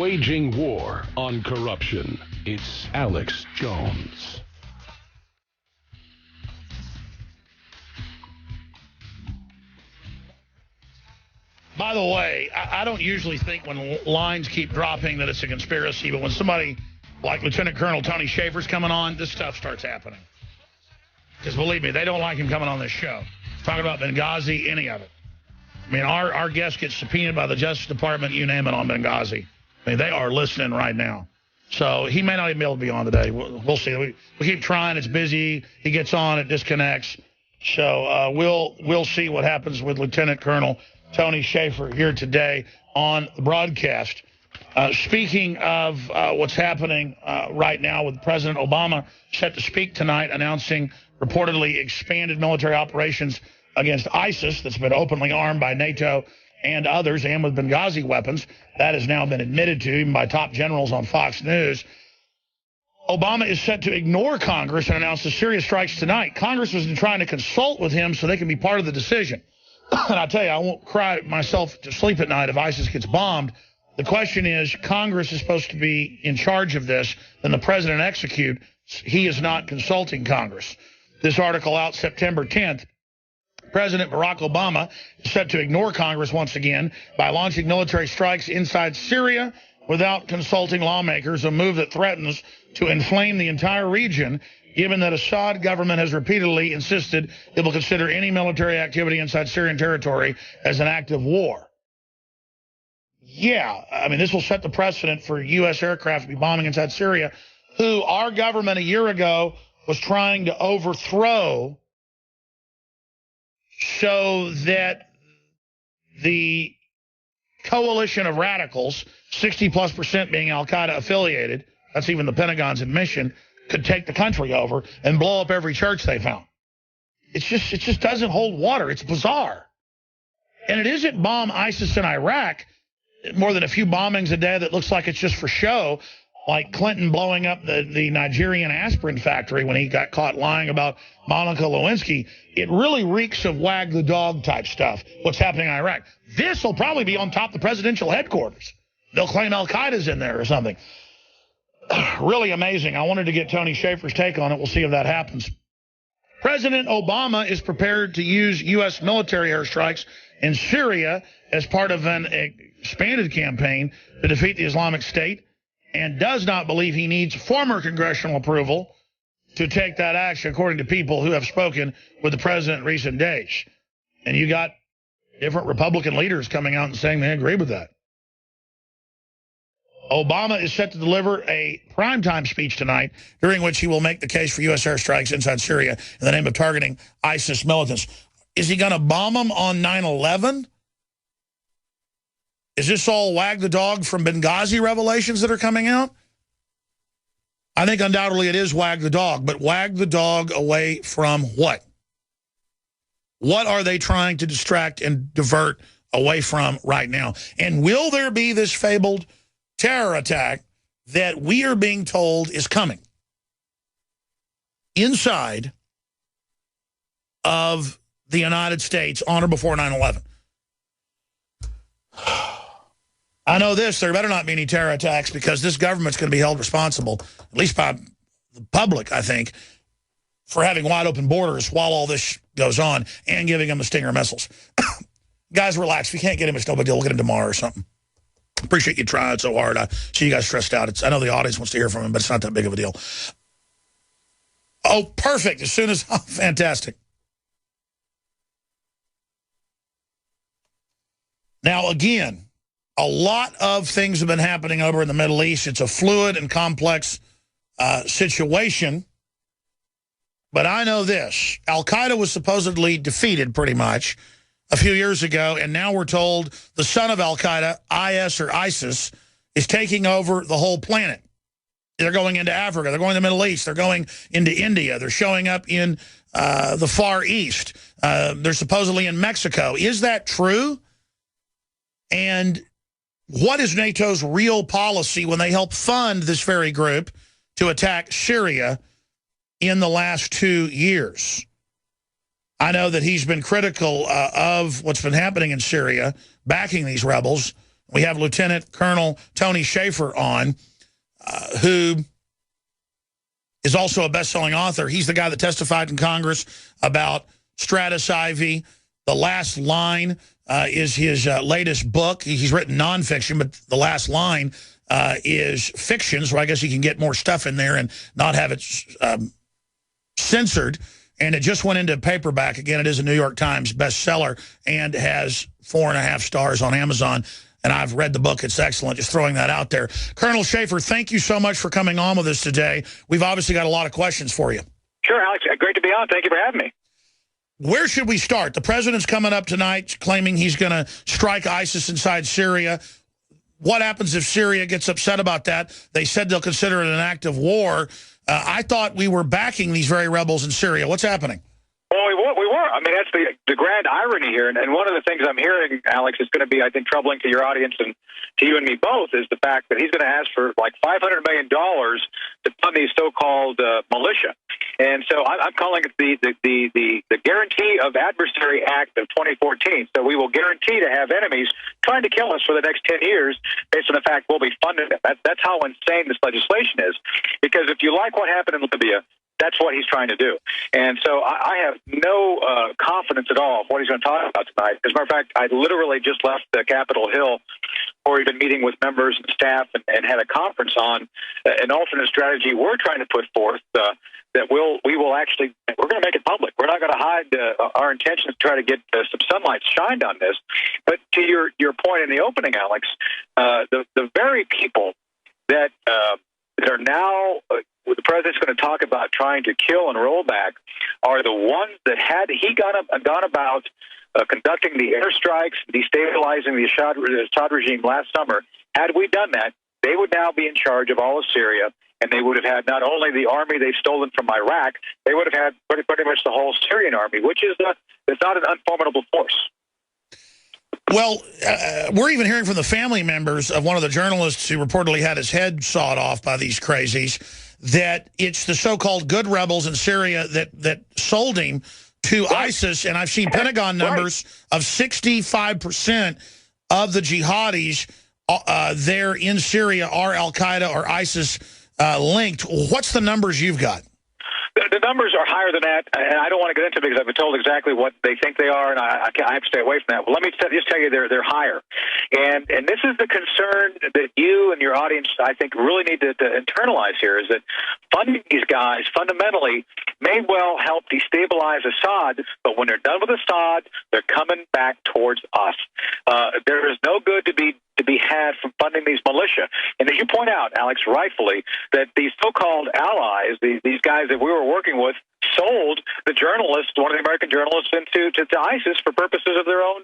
Waging war on corruption. It's Alex Jones. By the way, I don't usually think when lines keep dropping that it's a conspiracy, but when somebody like Lieutenant Colonel Tony Shaffer's coming on, this stuff starts happening. Because believe me, they don't like him coming on this show. Talking about Benghazi, any of it. I mean, our guests get subpoenaed by the Justice Department, you name it, on Benghazi. I mean, they are listening right now. So he may not even be able to be on today. We'll see. We keep trying. It's busy. He gets on. It disconnects. So we'll see what happens with Lieutenant Colonel Tony Shaffer here today on the broadcast. Speaking of what's happening right now with President Obama set to speak tonight, announcing reportedly expanded military operations against ISIS that's been openly armed by NATO and others, and with Benghazi weapons. That has now been admitted to, even by top generals on Fox News. Obama is set to ignore Congress and announce the serious strikes tonight. Congress has been trying to consult with him so they can be part of the decision. And I tell you, I won't cry myself to sleep at night if ISIS gets bombed. The question is, Congress is supposed to be in charge of this, then the president execute. He is not consulting Congress. This article out September 10th. President Barack Obama is set to ignore Congress once again by launching military strikes inside Syria without consulting lawmakers, a move that threatens to inflame the entire region, given that Assad government has repeatedly insisted it will consider any military activity inside Syrian territory as an act of war. Yeah, I mean, this will set the precedent for U.S. aircraft to be bombing inside Syria, who our government a year ago was trying to overthrow so that the coalition of radicals, 60+% being al-Qaeda affiliated, that's even the Pentagon's admission, could take the country over and blow up every church they found. It just doesn't hold water. It's bizarre. And it isn't bomb ISIS in Iraq, more than a few bombings a day that looks like it's just for show, like Clinton blowing up the Nigerian aspirin factory when he got caught lying about Monica Lewinsky. It really reeks of wag the dog type stuff, what's happening in Iraq. This will probably be on top of the presidential headquarters. They'll claim al-Qaeda's in there or something. Really amazing. I wanted to get Tony Shaffer's take on it. We'll see if that happens. President Obama is prepared to use U.S. military airstrikes in Syria as part of an expanded campaign to defeat the Islamic State, and does not believe he needs former congressional approval to take that action, according to people who have spoken with the president in recent days. And you got different Republican leaders coming out and saying they agree with that. Obama is set to deliver a primetime speech tonight, during which he will make the case for U.S. airstrikes inside Syria in the name of targeting ISIS militants. Is he going to bomb them on 9/11? Is this all wag the dog from Benghazi revelations that are coming out? I think undoubtedly it is wag the dog, but wag the dog away from what? What are they trying to distract and divert away from right now? And will there be this fabled terror attack that we are being told is coming inside of the United States on or before 9/11? I know this, there better not be any terror attacks, because this government's going to be held responsible, at least by the public, I think, for having wide open borders while all this goes on and giving them the Stinger missiles. Guys, relax. If you can't get him, it's no big deal. We'll get him tomorrow or something. Appreciate you trying so hard. I see you guys stressed out. I know the audience wants to hear from him, but it's not that big of a deal. Oh, perfect. As soon as, fantastic. Now, again, a lot of things have been happening over in the Middle East. It's a fluid and complex situation. But I know this. Al-Qaeda was supposedly defeated pretty much a few years ago, and now we're told the son of Al-Qaeda, IS or ISIS, is taking over the whole planet. They're going into Africa. They're going to the Middle East. They're going into India. They're showing up in the Far East. They're supposedly in Mexico. Is that true? And what is NATO's real policy when they help fund this very group to attack Syria in the last 2 years? I know that he's been critical of what's been happening in Syria, backing these rebels, We have Lieutenant Colonel Tony Shaffer on, who is also a best-selling author. He's the guy that testified in Congress about Stratus Ivy. The Last Line is his latest book. He's written nonfiction, but The Last Line is fiction, so I guess you can get more stuff in there and not have it censored. And it just went into paperback. Again, it is a New York Times bestseller and has 4.5 stars on Amazon. And I've read the book. It's excellent. Just throwing that out there. Colonel Shaffer, thank you so much for coming on with us today. We've obviously got a lot of questions for you. Sure, Alex. Great to be on. Thank you for having me. Where should we start? The president's coming up tonight claiming he's going to strike ISIS inside Syria. What happens if Syria gets upset about that? They said they'll consider it an act of war. I thought we were backing these very rebels in Syria. What's happening? Well, we were. I mean, that's the grand irony here. And one of the things I'm hearing, Alex, is going to be, I think, troubling to your audience and to you and me both, is the fact that he's going to ask for like $500 million to fund these so-called militia. And so I'm calling it the Guarantee of Adversary Act of 2014. So we will guarantee to have enemies trying to kill us for the next 10 years based on the fact we'll be funding them. That's how insane this legislation is. Because if you like what happened in Libya, that's what he's trying to do. And so I have no confidence at all of what he's going to talk about tonight. As a matter of fact, I literally just left Capitol Hill, where we've been meeting with members and staff and had a conference on an alternate strategy we're trying to put forth that we're going to make it public. We're not going to hide our intentions to try to get some sunlight shined on this. But to your point in the opening, Alex, the very people that are now the president's going to talk about trying to kill and roll back are the ones that had he gone about conducting the airstrikes, destabilizing the Assad regime last summer. Had we done that, they would now be in charge of all of Syria, and they would have had not only the army they've stolen from Iraq, they would have had pretty much the whole Syrian army, which is it's not an unformidable force. Well, we're even hearing from the family members of one of the journalists who reportedly had his head sawed off by these crazies that it's the so-called good rebels in Syria that sold him to ISIS. And I've seen Pentagon numbers of 65% of the jihadis there in Syria are al-Qaeda or ISIS linked. What's the numbers you've got? The numbers are higher than that, and I don't want to get into it because I've been told exactly what they think they are, and I have to stay away from that. But let me just tell you they're higher. And this is the concern that you and your audience, I think, really need to internalize here, is that funding these guys fundamentally may well help destabilize Assad, but when they're done with Assad, they're coming back towards us. There is no good to be had from funding these militia. And as you point out, Alex, rightfully, that these so-called allies, these guys that we were working with, sold the journalist, one of the American journalists, into ISIS for purposes of their own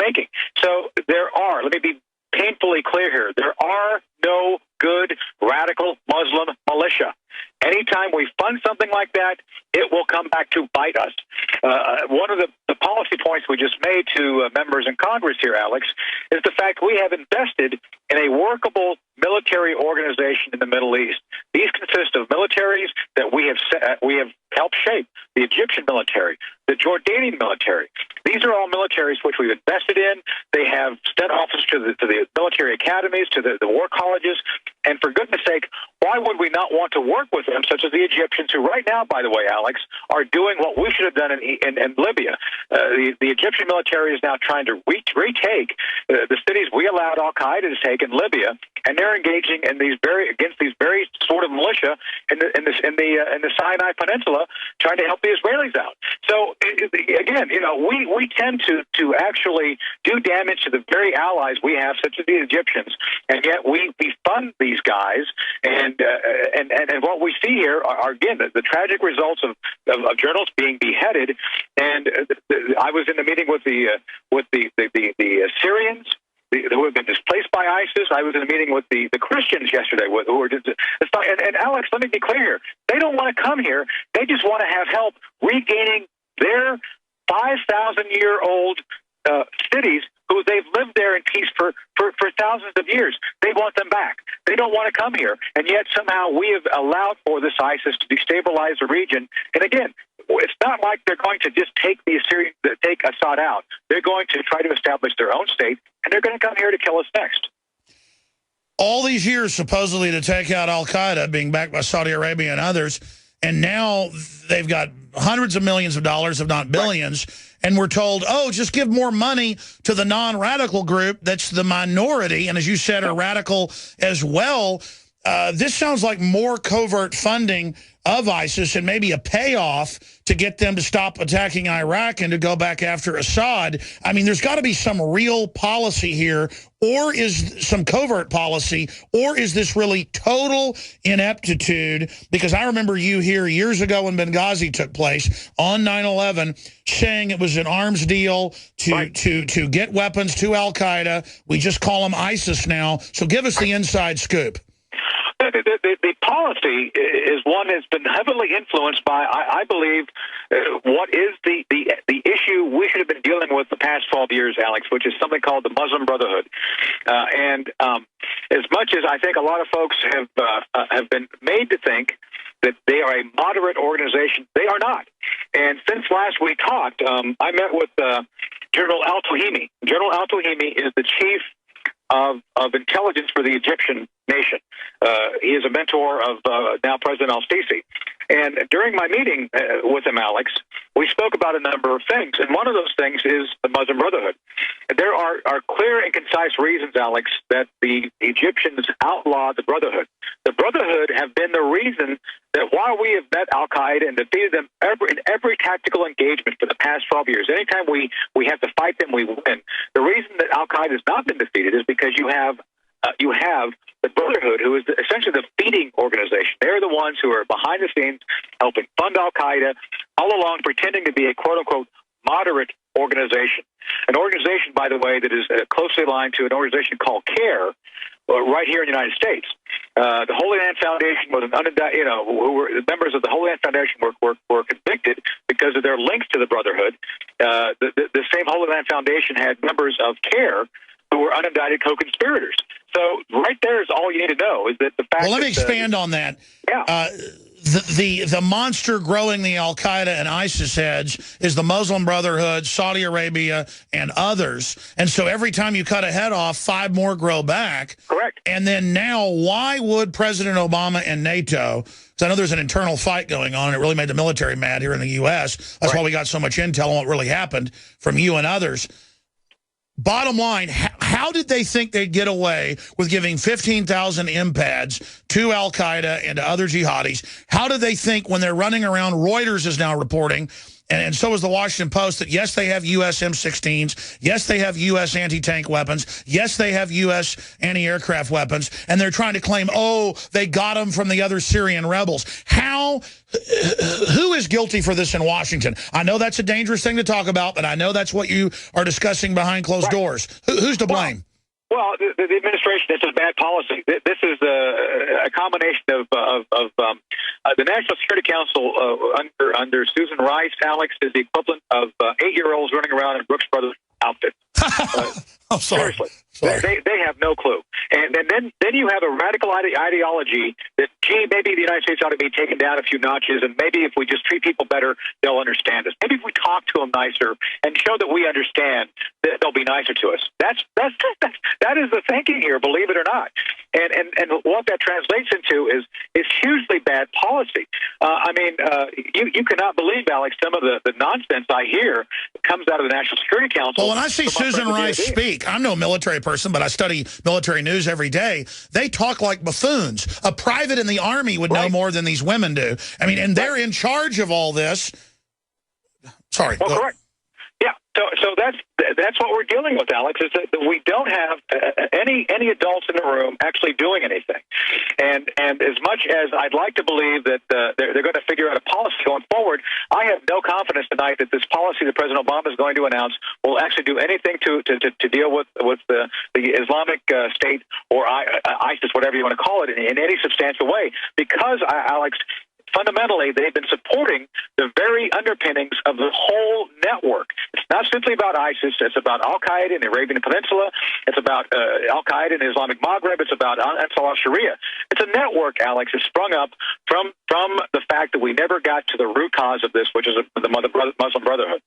making. So let me be painfully clear here, there are no good radical Muslim militia. Anytime we fund something like that, it will come back to bite us. One of the policy points we just made to members in Congress here, Alex, is the fact we have invested in a workable military organization in the Middle East. These consist of militaries that we have helped shape: the Egyptian military, the Jordanian military. These are all militaries which we've invested in. They have sent officers to the military academies, to the war colleges. And for goodness sake, why would we not want to work with them, such as the Egyptians, who right now, by the way, Alex, are doing what we should have done in Libya? The Egyptian military is now trying to retake the cities we allowed al-Qaeda to take in Libya, and they're engaging in against these very sort of militia in the Sinai Peninsula, trying to help the Israelis out. So again, we tend to actually do damage to the very allies we have, such as the Egyptians, and yet we fund these guys, and what we see here are again the tragic results of journalists being beheaded. And I was in the meeting with the Syrians who have been displaced by ISIS. I was in a meeting with the Christians yesterday who were just, and Alex, let me be clear here. They don't want to come here. They just want to have help regaining their 5,000-year-old cities who they've lived there in peace for thousands of years. They want them back. They don't want to come here. And yet somehow we have allowed for this ISIS to destabilize the region. And again, it's not like they're going to just take Assad out. They're going to try to establish their own state, and they're going to come here to kill us next. All these years, supposedly, to take out al-Qaeda, being backed by Saudi Arabia and others, and now they've got hundreds of millions of dollars, if not billions, and we're told, oh, just give more money to the non-radical group that's the minority, and as you said, are radical as well. This sounds like more covert funding of ISIS and maybe a payoff to get them to stop attacking Iraq and to go back after Assad. I mean, there's got to be some real policy here, or is some covert policy, or is this really total ineptitude? Because I remember you here years ago when Benghazi took place on 9/11 saying it was an arms deal to get weapons to al-Qaeda. We just call them ISIS now. So give us the inside scoop. The policy is one that's been heavily influenced by, I believe, what is the issue we should have been dealing with the past 12 years, Alex, which is something called the Muslim Brotherhood. And as much as I think a lot of folks have been made to think that they are a moderate organization, they are not. And since last we talked, I met with General al-Tawhimi. General al-Tawhimi is the chief of intelligence for the Egyptian nation. He is a mentor of now President al-Sisi. And during my meeting with him, Alex, we spoke about a number of things. And one of those things is the Muslim Brotherhood. There are clear and concise reasons, Alex, that the Egyptians outlawed the Brotherhood. The Brotherhood have been the reason that while we have met al-Qaeda and defeated them in every tactical engagement for the past 12 years, anytime we have to fight them, we win. The reason that al-Qaeda has not been defeated is because you have the Brotherhood, who is essentially the feeding organization. They're the ones who are behind the scenes helping fund al-Qaeda, all along pretending to be a quote-unquote moderate organization. An organization, by the way, that is closely aligned to an organization called CARE, right here in the United States. The Holy Land Foundation was who were members of the Holy Land Foundation were convicted because of their links to the Brotherhood. The same Holy Land Foundation had members of CARE who were unindicted co-conspirators. So right there is all you need to know is that the fact. Well, let me expand on that. Yeah. The monster growing the al-Qaeda and ISIS heads is the Muslim Brotherhood, Saudi Arabia, and others. And so every time you cut a head off, 5 more grow back. Correct. And then now, why would President Obama and NATO, because I know there's an internal fight going on, and it really made the military mad here in the U.S. That's why we got so much intel on what really happened from you and others. Bottom line, how did they think they'd get away with giving 15,000 MPADs to al-Qaeda and to other jihadis? How did they think when they're running around, Reuters is now reporting, and so is the Washington Post, that yes, they have U.S. M16s, yes, they have U.S. anti-tank weapons, yes, they have U.S. anti-aircraft weapons, and they're trying to claim, oh, they got them from the other Syrian rebels. Who is guilty for this in Washington? I know that's a dangerous thing to talk about, but I know that's what you are discussing behind closed doors. Who's to blame? Well, the administration, this is bad policy. This is a combination of the National Security Council under Susan Rice, Alex, is the equivalent of 8-year-olds running around in Brooks Brothers outfits. I'm sorry. Seriously. Sorry. They have no clue. And then you have a radical ideology that, gee, maybe the United States ought to be taken down a few notches, and maybe if we just treat people better, they'll understand us. Maybe if we talk to them nicer and show that we understand, that they'll be nicer to us. That is the thinking here, believe it or not. And what that translates into is hugely bad policy. You cannot believe, Alex, some of the nonsense I hear comes out of the National Security Council. Well, when I see Susan Rice speak, I'm no military person, but I study military news every day. They talk like buffoons. A private in the Army would know more than these women do. I mean, and they're in charge of all this. Sorry. Well, correct. Yeah. So that's what we're dealing with, Alex, is that we don't have any adults in the room actually doing anything. And as much as I'd like to believe that they're going to figure out a policy going forward, I have no confidence tonight that this policy that President Obama is going to announce will actually do anything to deal with the Islamic State or ISIS, whatever you want to call it, in any substantial way. Because, Alex, fundamentally, they've been supporting the very underpinnings of the whole network. It's not simply about ISIS. It's about al-Qaeda in the Arabian Peninsula. It's about al-Qaeda in the Islamic Maghreb. It's about Ansar al-Sharia. It's a network, Alex, that's sprung up from the fact that we never got to the root cause of this, which is the Muslim Brotherhood.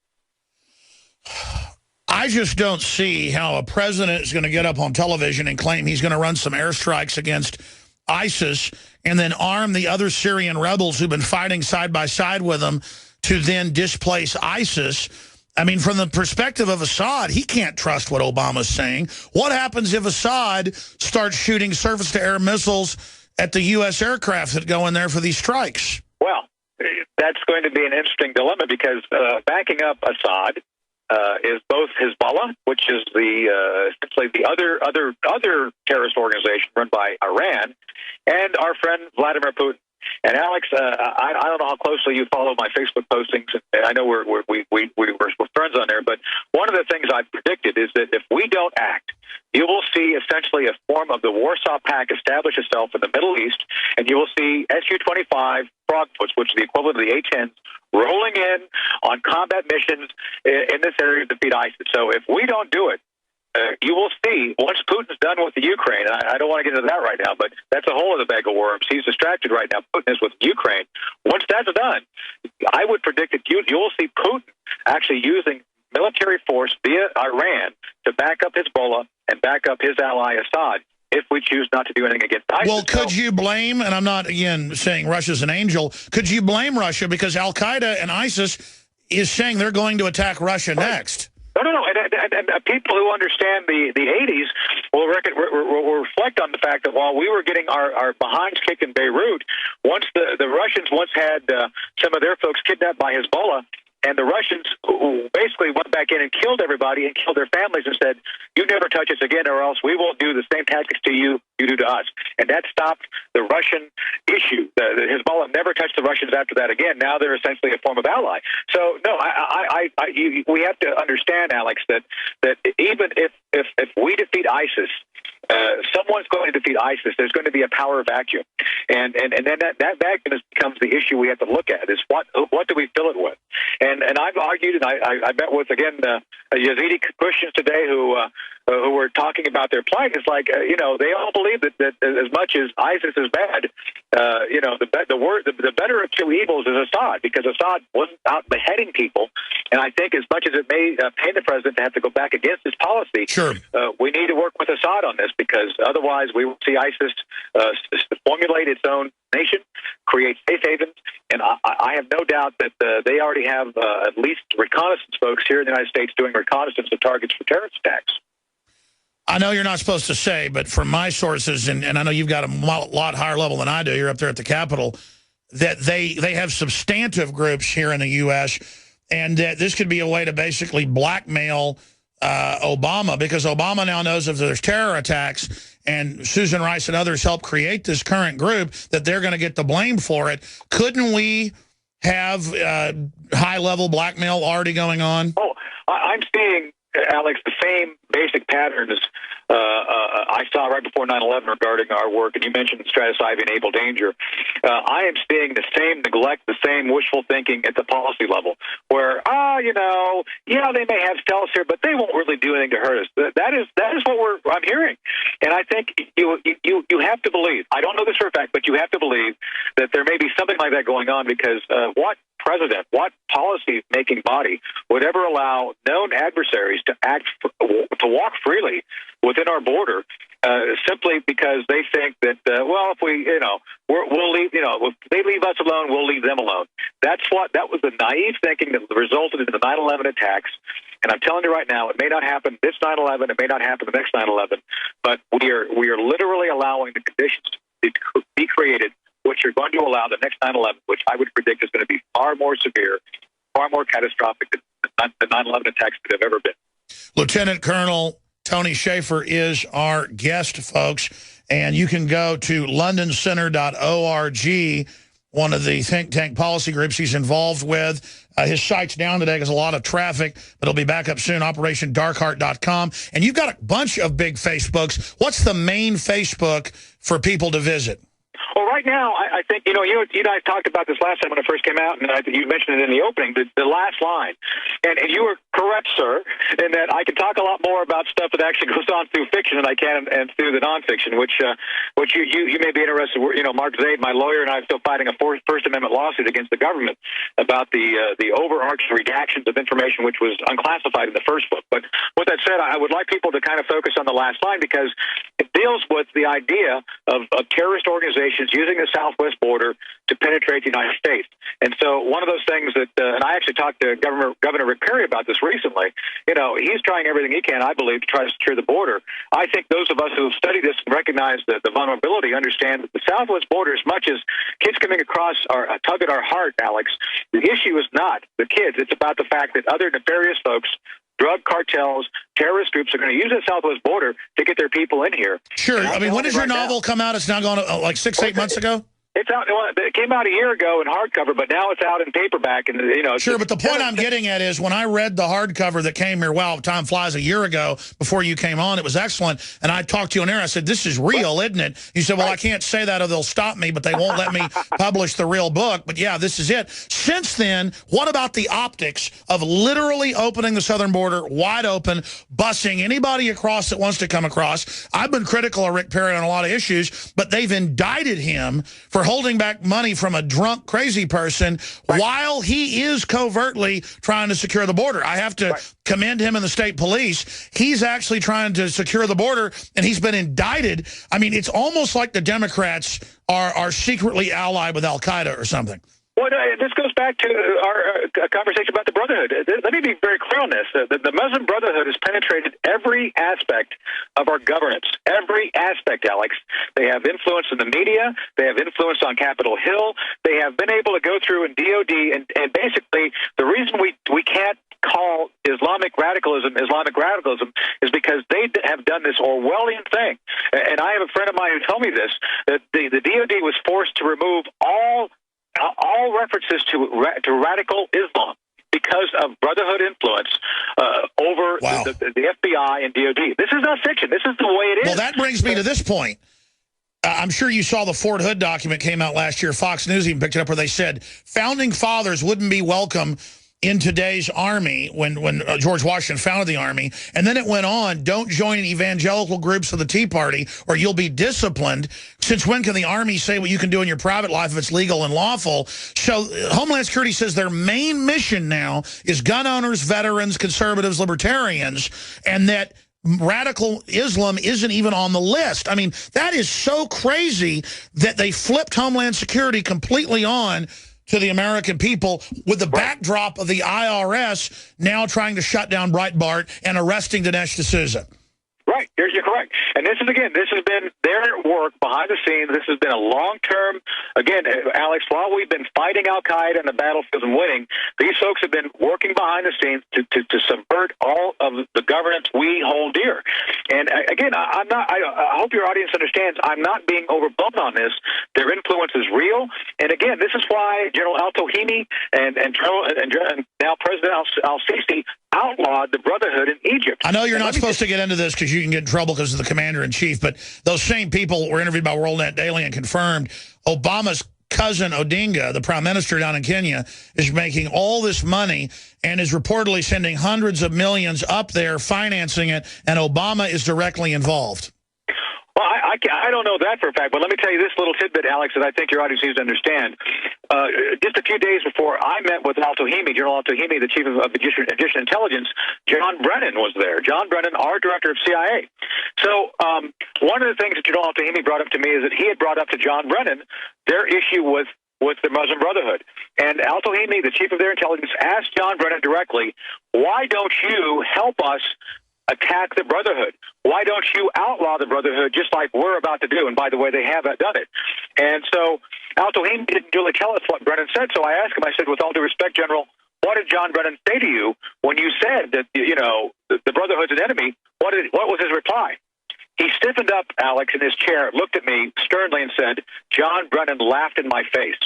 I just don't see how a president is going to get up on television and claim he's going to run some airstrikes against ISIS and then arm the other Syrian rebels who've been fighting side by side with them to then displace ISIS. I mean, from the perspective of Assad, he can't trust what Obama's saying. What happens if Assad starts shooting surface-to-air missiles at the U.S. aircraft that go in there for these strikes? Well, that's going to be an interesting dilemma because backing up Assad is both Hezbollah, which is essentially the other terrorist organization run by Iran, and our friend Vladimir Putin. And Alex, I don't know how closely you follow my Facebook postings. I know we're friends on there, but one of the things I've predicted is that if we don't act, you will see essentially a form of the Warsaw Pact establish itself in the Middle East, and you will see Su-25 Frogfoots, which is the equivalent of the A-10s, rolling in on combat missions in this area to defeat ISIS. So if we don't do it, you will see, once Putin's done with the Ukraine, and I don't want to get into that right now, but that's a whole other bag of worms. He's distracted right now. Putin is with Ukraine. Once that's done, I would predict that you'll see Putin actually using military force via Iran to back up Hezbollah and back up his ally Assad if we choose not to do anything against ISIS. Well, could you blame, and I'm not, again, saying Russia's an angel, could you blame Russia because Al-Qaeda and ISIS is saying they're going to attack Russia next? No. And people who understand the 80s will reflect on the fact that while we were getting our behinds kicked in Beirut, once the Russians had some of their folks kidnapped by Hezbollah, and the Russians basically went back in and killed everybody and killed their families and said, you never touch us again or else we won't do the same tactics to you do to us. And that stopped the Russian issue. The Hezbollah never touched the Russians after that again. Now they're essentially a form of ally. So, no, we have to understand, Alex, that even if we defeat ISIS, someone's going to defeat ISIS. There's going to be a power vacuum, and then that vacuum becomes the issue we have to look at. Is what do we fill it with? And I've argued, and I met with again Yazidi Christians today who were talking about their plight. It's like they all believe that as much as ISIS is bad, the better of two evils is Assad, because Assad wasn't out beheading people. And I think as much as it may pain the president to have to go back against his policy, sure, we need to work with Assad on this, because otherwise we will see ISIS formulate its own nation, create safe havens, and I have no doubt that they already have at least reconnaissance folks here in the United States doing reconnaissance of targets for terrorist attacks. I know you're not supposed to say, but from my sources, and I know you've got a lot higher level than I do, you're up there at the Capitol, that they have substantive groups here in the U.S., and that this could be a way to basically blackmail Obama, because Obama now knows if there's terror attacks, and Susan Rice and others help create this current group, that they're going to get the blame for it. Couldn't we have high-level blackmail already going on? Oh, I'm seeing, Alex, the same basic patterns I saw right before 9/11 regarding our work, and you mentioned stratifying enable danger. I am seeing the same neglect, the same wishful thinking at the policy level, where they may have stealth here, but they won't really do anything to hurt us. That is what I'm hearing, and I think you have to believe. I don't know this for a fact, but you have to believe that there may be something like that going on, because what president, what policy-making body would ever allow known adversaries to to walk freely within our border simply because they think that if we'll leave, if they leave us alone, we'll leave them alone. That was the naive thinking that resulted in the 9/11 attacks. And I'm telling you right now, it may not happen this 9/11, it may not happen the next 9/11, but we are literally allowing the conditions to be created, which are going to allow the next 9/11, which I would predict is going to be far more severe, far more catastrophic than the 9/11 attacks that have ever been. Lieutenant Colonel Tony Shaffer is our guest, folks, and you can go to londoncenter.org, one of the think tank policy groups he's involved with. His site's down today because a lot of traffic, but it'll be back up soon, operationdarkheart.com. And you've got a bunch of big Facebooks. What's the main Facebook for people to visit? Well, right now, I think, you and I talked about this last time when it first came out, and you mentioned it in the opening, the last line. And you were correct, sir, in that I can talk a lot more about stuff that actually goes on through fiction than I can and through the nonfiction, which you may be interested. Mark Zaid, my lawyer, and I are still fighting a First Amendment lawsuit against the government about the overarching redactions of information which was unclassified in the first book. But with that said, I would like people to kind of focus on the last line because it deals with the idea of terrorist organizations using the southwest border to penetrate the United States. And so one of those things that, and I actually talked to Governor Rick Perry about this recently, he's trying everything he can, I believe, to try to secure the border. I think those of us who have studied this and recognize the vulnerability understand that the southwest border, as much as kids coming across are a tug at our heart, Alex, the issue is not the kids. It's about the fact that other nefarious folks, drug cartels, terrorist groups are going to use the southwest border to get their people in here. Sure. I mean, when does your novel come out? It's now gone like 6-8 months ago? It's out. It came out a year ago in hardcover, but now it's out in paperback. And sure. But the point I'm getting at is when I read the hardcover that came here, wow, time flies, a year ago before you came on, it was excellent. And I talked to you on air. I said, "This is real, isn't it?" You said, "Well, I can't say that or they'll stop me, but they won't let me publish the real book." But yeah, this is it. Since then, what about the optics of literally opening the southern border wide open, busing anybody across that wants to come across? I've been critical of Rick Perry on a lot of issues, but they've indicted him for holding back money from a drunk, crazy person while he is covertly trying to secure the border. I have to commend him and the state police. He's actually trying to secure the border, and he's been indicted. I mean, it's almost like the Democrats are secretly allied with al-Qaeda or something. Well, this goes back to our conversation about the Brotherhood. Let me be very clear on this. The Muslim Brotherhood has penetrated every aspect of our governance, every aspect, Alex. They have influence in the media. They have influence on Capitol Hill. They have been able to go through in DOD, and basically the reason we can't call Islamic radicalism is because they have done this Orwellian thing. And I have a friend of mine who told me this, that the DOD was forced to remove all references to radical Islam because of Brotherhood influence over the FBI and DOD. This is not fiction. This is the way it is. Well, that brings me to this point. I'm sure you saw the Fort Hood document came out last year. Fox News even picked it up where they said founding fathers wouldn't be welcome in today's Army when George Washington founded the Army. And then it went on, don't join evangelical groups of the Tea Party or you'll be disciplined. Since when can the Army say what you can do in your private life if it's legal and lawful? So Homeland Security says their main mission now is gun owners, veterans, conservatives, libertarians, and that radical Islam isn't even on the list. I mean, that is so crazy that they flipped Homeland Security completely on to the American people with the backdrop of the IRS now trying to shut down Breitbart and arresting Dinesh D'Souza. Right. You're correct. And this has been their work behind the scenes. This has been a long-term, again, Alex, while we've been fighting al-Qaeda in the battlefield and winning, these folks have been working behind the scenes to subvert all of the governance we hold dear. And again, I hope your audience understands I'm not being overblown on this. Their influence is real. And again, this is why General al-Tohimi and now President al-Sisi outlawed the Brotherhood in Egypt. I know you're not supposed to get into this because you can get in trouble because of the commander-in-chief, but those same people were interviewed by WorldNet Daily and confirmed Obama's cousin Odinga, the prime minister down in Kenya, is making all this money and is reportedly sending hundreds of millions up there, financing it, and Obama is directly involved. Well, I don't know that for a fact, but let me tell you this little tidbit, Alex, that I think your audience needs to understand. Just a few days before I met with General al-Tohimi, the chief of Egyptian intelligence, John Brennan was there. John Brennan, our director of CIA. So one of the things that General al-Tohimi brought up to me is that he had brought up to John Brennan their issue with the Muslim Brotherhood. And al-Tohimi, the chief of their intelligence, asked John Brennan directly, why don't you help us attack the Brotherhood? Why don't you outlaw the Brotherhood just like we're about to do? And by the way, they have done it. And so al-Tohimi didn't really tell us what Brennan said, so I asked him, I said, with all due respect, General, what did John Brennan say to you when you said that, the Brotherhood's an enemy? What was his reply? He stiffened up, Alex, in his chair, looked at me sternly and said, John Brennan laughed in my face.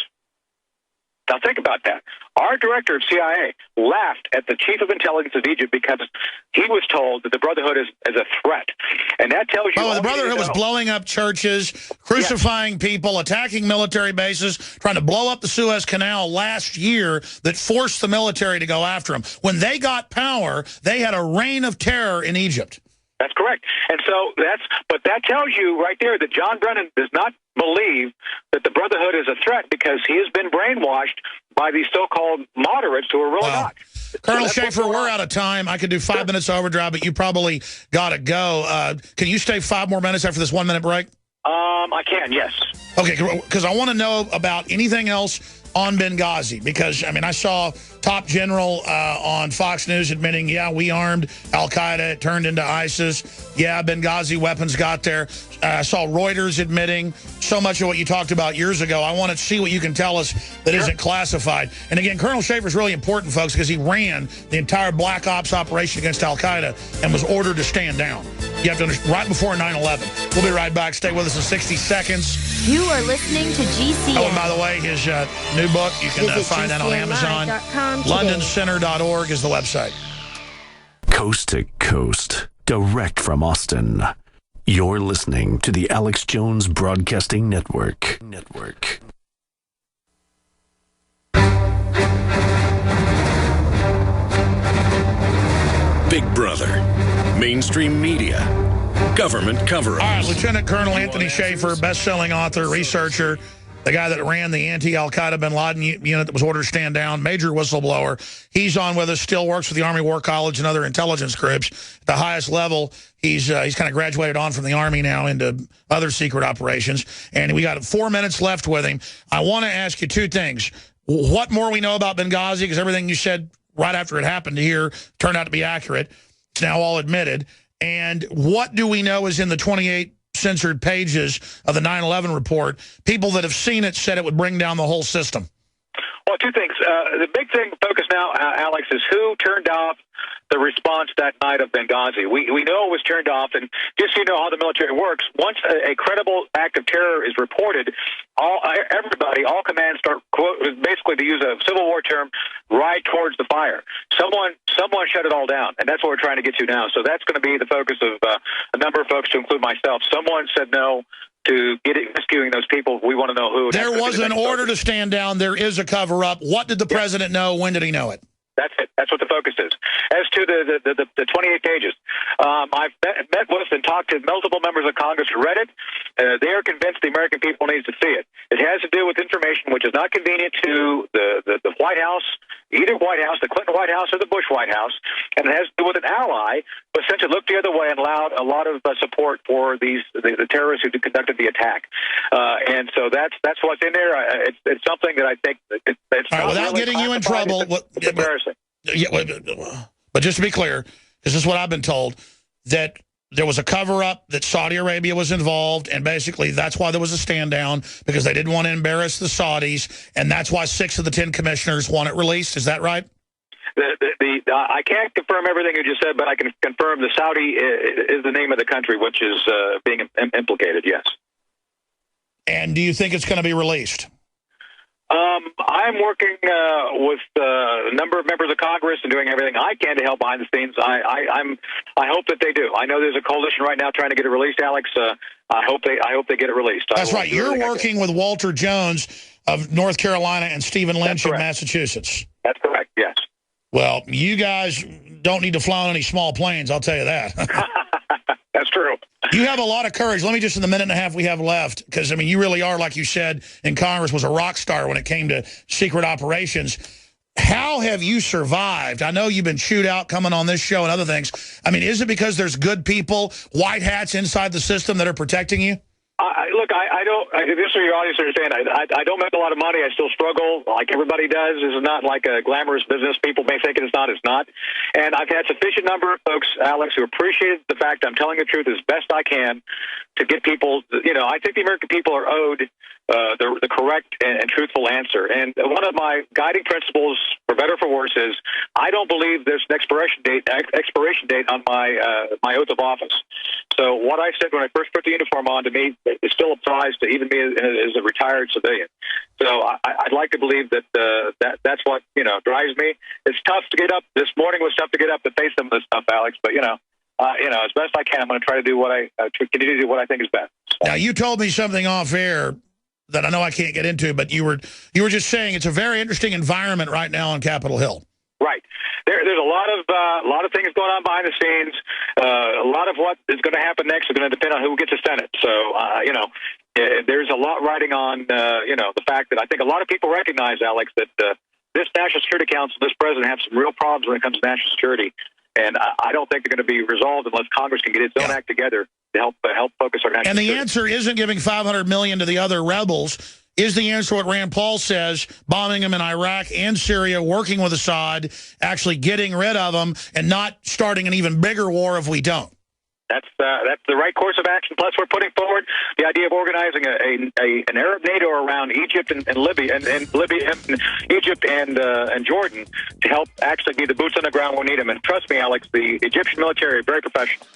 Now think about that. Our director of CIA laughed at the chief of intelligence of Egypt because he was told that the Brotherhood is a threat. And that tells you... Oh, the Brotherhood was blowing up churches, crucifying people, attacking military bases, trying to blow up the Suez Canal last year that forced the military to go after them. When they got power, they had a reign of terror in Egypt. That's correct. And so but that tells you right there that John Brennan does not believe that the Brotherhood is a threat because he has been brainwashed by these so-called moderates who are really not. Colonel Shaffer, we're out of time. I could do 5 minutes overdrive, but you probably got to go. Can you stay 5 more minutes after this 1 minute break? I can, yes. Okay, because I want to know about anything else on Benghazi, because, I mean, I saw top general on Fox News admitting, yeah, we armed al-Qaeda, it turned into ISIS. Yeah, Benghazi weapons got there. I saw Reuters admitting so much of what you talked about years ago. I want to see what you can tell us that isn't classified. And again, Colonel Shaffer is really important, folks, because he ran the entire Black Ops operation against al-Qaeda and was ordered to stand down. You have to understand, right before 9/11. We'll be right back. Stay with us in 60 seconds. You are listening to GCN. Oh, and by the way, his new book, you can find that on Amazon. LondonCenter.org is the website. Coast to coast, direct from Austin. You're listening to the Alex Jones Broadcasting Network. Big Brother, mainstream media, government cover-ups. All right, Lieutenant Colonel Anthony Shaffer, best-selling author, researcher, the guy that ran the anti-al-Qaeda bin Laden unit that was ordered to stand down, major whistleblower. He's on with us, still works with the Army War College and other intelligence groups. At the highest level, he's kind of graduated on from the Army now into other secret operations. And we got 4 minutes left with him. I want to ask you 2 things. What more we know about Benghazi, because everything you said right after it happened here turned out to be accurate. It's now all admitted. And what do we know is in the 28 censored pages of the 9/11 report? People that have seen it said it would bring down the whole system. Well, 2 things. The big thing focus now, Alex, is who turned off the response that night of Benghazi. We know it was turned off, and just so you know how the military works, once a credible act of terror is reported, all commands start, basically to use a Civil War term, right towards the fire. Someone shut it all down, and that's what we're trying to get to now. So that's going to be the focus of a number of folks, to include myself. Someone said no to rescuing those people. We want to know who. There was an order to stand down. There is a cover-up. What did the president know? When did he know it? That's it. That's what the focus is. As to the 28 pages, I've met with and talked to multiple members of Congress who read it. They are convinced the American people need to see it. It has to do with information which is not convenient to the White House, either White House, the Clinton White House, or the Bush White House, and it has to do with an ally who essentially looked the other way and allowed a lot of support for the terrorists who conducted the attack. And so that's what's in there. It's something that I think it's all right, without getting you in trouble. It's embarrassing. Yeah, but just to be clear, this is what I've been told, that there was a cover-up, that Saudi Arabia was involved, and basically that's why there was a stand-down, because they didn't want to embarrass the Saudis, and that's why 6 of the 10 commissioners want it released. Is that right? I can't confirm everything you just said, but I can confirm the Saudi is the name of the country which is being implicated, yes. And do you think it's going to be released? I'm working with a number of members of Congress and doing everything I can to help behind the scenes. I hope that they do. I know there's a coalition right now trying to get it released, Alex. I hope they get it released. That's right. You're working with Walter Jones of North Carolina and Stephen Lynch of Massachusetts. That's correct, yes. Well, you guys don't need to fly on any small planes, I'll tell you that. That's true. You have a lot of courage. Let me just, in the minute and a half we have left, because, I mean, you really are, like you said, in Congress, was a rock star when it came to secret operations. How have you survived? I know you've been chewed out coming on this show and other things. I mean, is it because there's good people, white hats inside the system that are protecting you? Look, I don't, just so your audience understand, I don't make a lot of money. I still struggle like everybody does. This is not like a glamorous business. People may think it's not. It's not. And I've had sufficient number of folks, Alex, who appreciate the fact I'm telling the truth as best I can to get people, I think the American people are owed the correct and truthful answer. And one of my guiding principles, for better or for worse, is I don't believe there's an expiration date on my oath of office. So what I said when I first put the uniform on, to me, it still applies to even me as a retired civilian. So I'd like to believe that that's what drives me. It's tough to get up. This morning was tough to get up to face some of this stuff, Alex. But as best I can, I'm going to try to do what I continue to do what I think is best. Now, you told me something off air that I know I can't get into, but you were just saying it's a very interesting environment right now on Capitol Hill. Right. There's a lot of things going on behind the scenes. A lot of what is going to happen next is going to depend on who gets the Senate. So, there's a lot riding on, the fact that I think a lot of people recognize, Alex, that this National Security Council, this president, have some real problems when it comes to national security. And I don't think they're going to be resolved unless Congress can get its own act together to help focus our national security. And the answer isn't giving $500 million to the other rebels. Is the answer what Rand Paul says, bombing them in Iraq and Syria, working with Assad, actually getting rid of them, and not starting an even bigger war if we don't? That's the right course of action. Plus, we're putting forward the idea of organizing an Arab NATO around Egypt and Libya, and Egypt and Jordan to help actually be the boots on the ground when we need them. And trust me, Alex, the Egyptian military are very professional.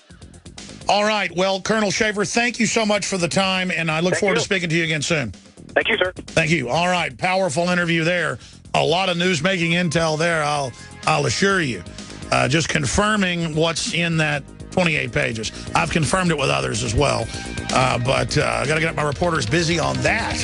All right. Well, Colonel Shaffer, thank you so much for the time, and I look forward to speaking to you again soon. Thank you, sir. Thank you. All right. Powerful interview there. A lot of news-making intel there, I'll assure you. Just confirming what's in that 28 pages. I've confirmed it with others as well. But I got to get my reporters busy on that.